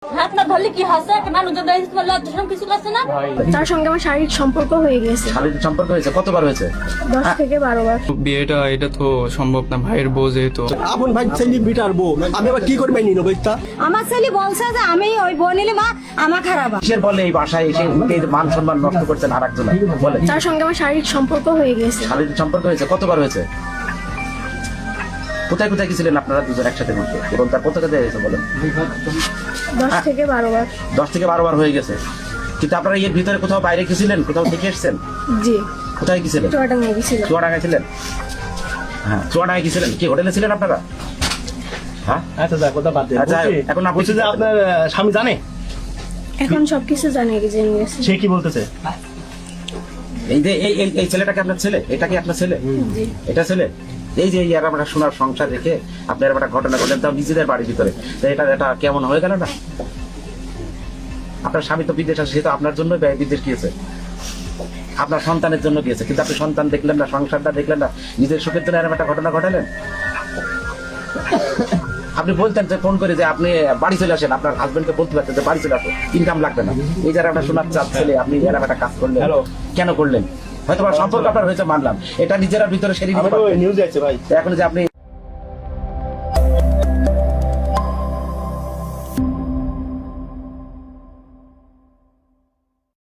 হাত না ধরলে কি হাসে মানুষজন লজ্জা কিছু করছে না। তার সঙ্গে আমার শারীরিক সম্পর্ক হয়ে গেছে। শারীরিক সম্পর্ক হয়েছে কতবার হয়েছে? 10 থেকে 12 বার। বিয়েটা এটা তো সম্ভব না, ভাইয়ের বউ যেহেতু। আপন ভাই ছেলে বিটার বউ, আমি আবার কি করবে নিনো বইতা? আমার ছেলে বলছে যে আমি ওই বউ নিলে মা আমার খারাপ। কিসের বলে এই বাসায় এসে এই মান সম্মান নষ্ট করছেন আর একজন বলে? তার সঙ্গে আমার শারীরিক সম্পর্ক হয়ে গেছে। শারীরিক সম্পর্ক হয়েছে কতবার হয়েছে? কোথায় কোথায় গেছিলেন আপনারা দুজন একসাথে ঘুরতে এবং তার কোথায় কোথায় হয়েছে বলেন? 10 থেকে 12 বার। 10 থেকে 12 বার হয়ে গেছে, কিন্তু আপনারা এর ভিতরে কোথাও বাইরে গেছিলেন, কোথাও থেকে এসেছেন? জি, কোথায় গেছিলেন? চুয়াডাঙ্গায় গেছিল। চুয়াডাঙ্গায় ছিলেন? হ্যাঁ, চুয়াডাঙ্গায় গেছিলেন। কি হোটেলে ছিলেন আপনারা? হ্যাঁ, আচ্ছা যা কথা বাদ দে। আচ্ছা, এখন আপনি বলছি যে আপনার স্বামী জানে? এখন সবকিছু জেনে গেছে। সে কি বলতেছে? এই যে এই ছেলেটাকে আপনার ছেলে? এটা কি আপনার ছেলে? জি। এটা ছেলে? এই যে ইয়ার আমরা সোনার সংসার রেখে আপনার একটা ঘটনা ঘটলেন, তাও নিজেদের বাড়ির ভিতরে, তো এটা কেমন হয়ে গেল না? আপনার স্বামী তো বিদেশ আছে, সে তো আপনার জন্য বিদেশ গিয়েছে, আপনার সন্তানের জন্য গিয়েছে, কিন্তু আপনি সন্তান দেখলেন না, সংসারটা দেখলেন না, নিজের সুখের জন্য এরকম একটা ঘটনা ঘটালেন। আপনি বলতেন যে ফোন করে যে আপনি বাড়ি চলে আসেন, আপনার হাজবেন্ডকে বলতে পারতেন যে বাড়ি চলে আসো, ইনকাম লাগবে না। এই যারা একটা সোনার চাঁদ ছেলে, আপনি এরকম একটা কাজ করলেন, কেন করলেন? হয়তো সম্পর্ক আপনার হয়েছে মানলাম, এটা নিজের ভিতরে সেরে নিতে পারতেন। নিউজ আছে ভাই, এখন যে আপনি